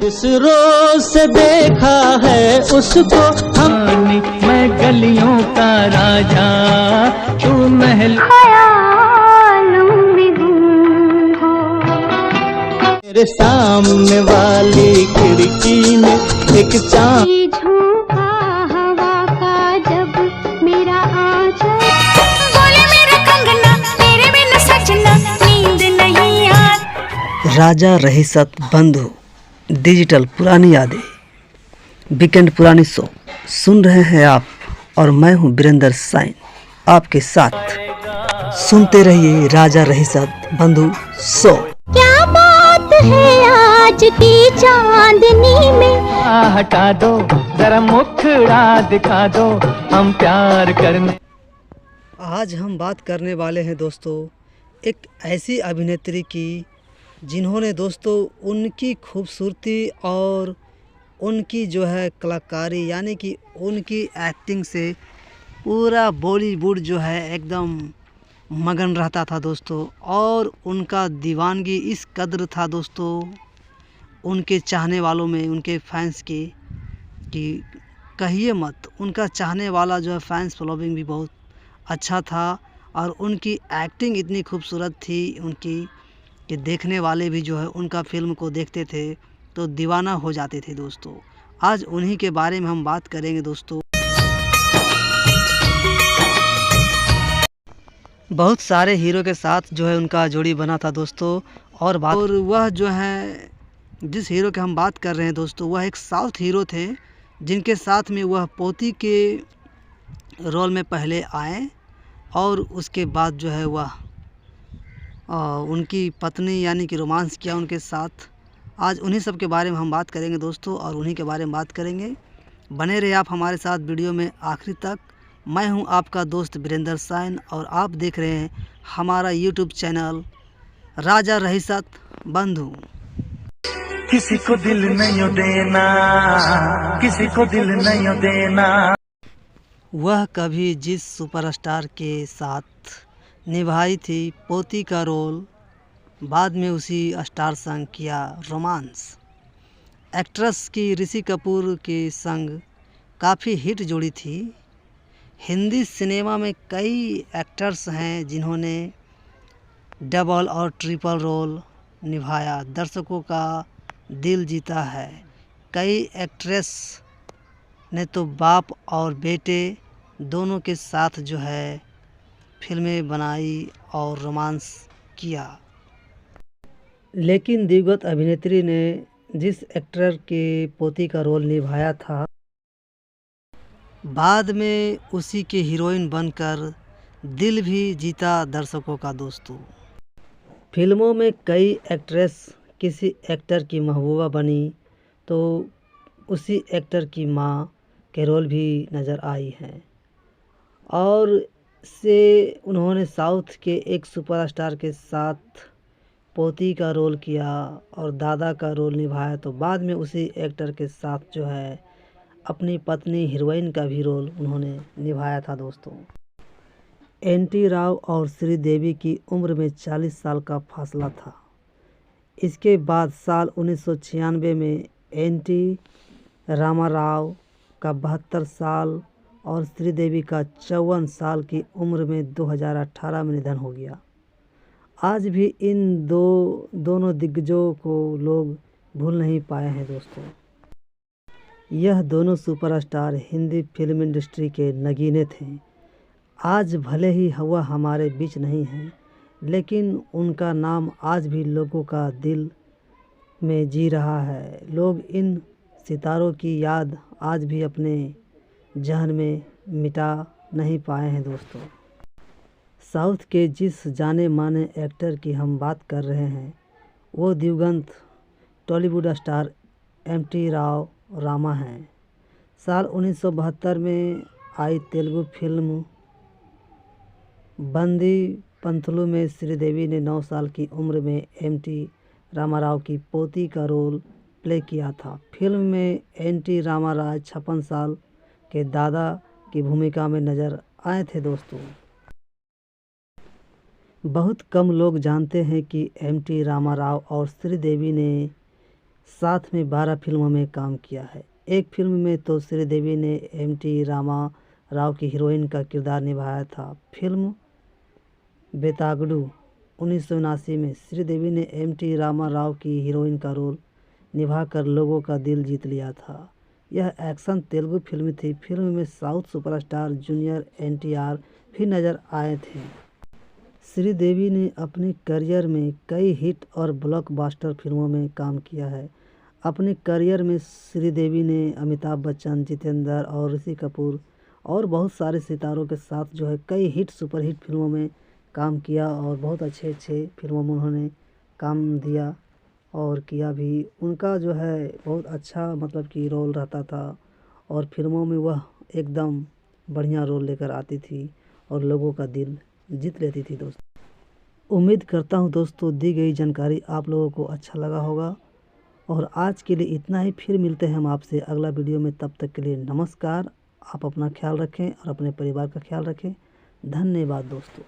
इस रोज से देखा है उसको हमने, मैं गलियों का राजा, तू महल ख्यालों में गुम हो। मेरे सामने वाली खिड़की में एक चांद झोंका हवा का, जब मेरा आंचल बोले मेरा कंगना, तेरे बिन सजना नींद नहीं आती। राजा रहीसत बंधु डिजिटल पुरानी यादें, वीकेंड पुरानी शो सुन रहे हैं आप, और मैं हूं वीरेंद्र साइन आपके साथ। सुनते रहिए राजा रहीसत बंधु शो। क्या बात है आज की चांदनी में, हटा दो जरा मुखड़ा दिखा दो, हम प्यार करने। आज हम बात करने वाले हैं दोस्तों एक ऐसी अभिनेत्री की जिन्होंने दोस्तों उनकी खूबसूरती और उनकी जो है कलाकारी यानी कि उनकी एक्टिंग से पूरा बॉलीवुड जो है एकदम मगन रहता था दोस्तों, और उनका दीवानगी इस कदर था दोस्तों उनके चाहने वालों में, उनके फैंस की, कि कहिए मत। उनका चाहने वाला जो है फैंस फॉलोइंग भी बहुत अच्छा था, और उनकी एक्टिंग इतनी खूबसूरत थी उनकी कि देखने वाले भी जो है उनका फिल्म को देखते थे तो दीवाना हो जाते थे दोस्तों। आज उन्हीं के बारे में हम बात करेंगे दोस्तों। बहुत सारे हीरो के साथ जो है उनका जोड़ी बना था दोस्तों, और वह जो है जिस हीरो के हम बात कर रहे हैं दोस्तों, वह एक साउथ हीरो थे जिनके साथ में वह पोती के रोल में पहले आए, और उसके बाद जो है वह उनकी पत्नी यानी कि रोमांस किया उनके साथ। आज उन्हीं सब के बारे में हम बात करेंगे दोस्तों, और उन्हीं के बारे में बात करेंगे। बने रहे आप हमारे साथ वीडियो में आखिरी तक। मैं हूं आपका दोस्त वीरेंद्र साइन, और आप देख रहे हैं हमारा यूट्यूब चैनल राजा रहीसत बंधु। किसी को दिल नहीं देना, किसी को दिल नहीं देना। वह कभी जिस सुपरस्टार के साथ निभाई थी पोती का रोल, बाद में उसी स्टार संग किया रोमांस। एक्ट्रेस की ऋषि कपूर के संग काफ़ी हिट जोड़ी थी। हिंदी सिनेमा में कई एक्टर्स हैं जिन्होंने डबल और ट्रिपल रोल निभाया, दर्शकों का दिल जीता है। कई एक्ट्रेस ने तो बाप और बेटे दोनों के साथ जो है फिल्में बनाई और रोमांस किया। लेकिन दिवंगत अभिनेत्री ने जिस एक्टर के पोती का रोल निभाया था, बाद में उसी के हीरोइन बनकर दिल भी जीता दर्शकों का दोस्तों। फिल्मों में कई एक्ट्रेस किसी एक्टर की महबूबा बनी तो उसी एक्टर की माँ के रोल भी नज़र आई हैं, और से उन्होंने साउथ के एक सुपरस्टार के साथ पोती का रोल किया और दादा का रोल निभाया, तो बाद में उसी एक्टर के साथ जो है अपनी पत्नी हीरोइन का भी रोल उन्होंने निभाया था दोस्तों। एन.टी. राव और श्रीदेवी की उम्र में 40 साल का फासला था। इसके बाद साल 1996 में एन.टी. रामाराव का 72 साल और श्रीदेवी का 54 साल की उम्र में 2018 में निधन हो गया। आज भी इन दोनों दिग्गजों को लोग भूल नहीं पाए हैं दोस्तों। यह दोनों सुपरस्टार हिंदी फिल्म इंडस्ट्री के नगीने थे। आज भले ही वह हमारे बीच नहीं है, लेकिन उनका नाम आज भी लोगों का दिल में जी रहा है। लोग इन सितारों की याद आज भी अपने जहन में मिटा नहीं पाए हैं दोस्तों। साउथ के जिस जाने माने एक्टर की हम बात कर रहे हैं, वो दिवंगत टॉलीवुड स्टार एम.टी. राव रामा हैं। साल 1972 में आई तेलुगु फिल्म बंदी पंथलू में श्रीदेवी ने 9 साल की उम्र में एम.टी. रामाराव की पोती का रोल प्ले किया था। फिल्म में एन.टी. रामाराव 56 साल के दादा की भूमिका में नजर आए थे दोस्तों। बहुत कम लोग जानते हैं कि एम.टी. रामाराव और श्रीदेवी ने साथ में 12 फिल्मों में काम किया है। एक फिल्म में तो श्रीदेवी ने एम.टी. रामा राव की हीरोइन का किरदार निभाया था। फिल्म बेतागडू 1979 में श्रीदेवी ने एम.टी. रामा राव की हीरोइन का रोल निभाकर लोगों का दिल जीत लिया था। यह एक्शन तेलुगु फिल्म थी। फिल्म में साउथ सुपरस्टार जूनियर एन.टी.आर. भी नजर आए थे। श्रीदेवी ने अपने करियर में कई हिट और ब्लॉकबस्टर फिल्मों में काम किया है। अपने करियर में श्रीदेवी ने अमिताभ बच्चन, जितेंद्र और ऋषि कपूर और बहुत सारे सितारों के साथ जो है कई हिट सुपरहिट फिल्मों में काम किया और बहुत अच्छे अच्छे फिल्मों में उन्होंने काम दिया और किया भी। उनका जो है बहुत अच्छा मतलब कि रोल रहता था और फिल्मों में वह एकदम बढ़िया रोल लेकर आती थी और लोगों का दिल जीत लेती थी। दोस्तों उम्मीद करता हूँ दोस्तों दी गई जानकारी आप लोगों को अच्छा लगा होगा और आज के लिए इतना ही। फिर मिलते हैं हम आपसे अगला वीडियो में। तब तक के लिए नमस्कार। आप अपना ख्याल रखें और अपने परिवार का ख्याल रखें। धन्यवाद दोस्तों।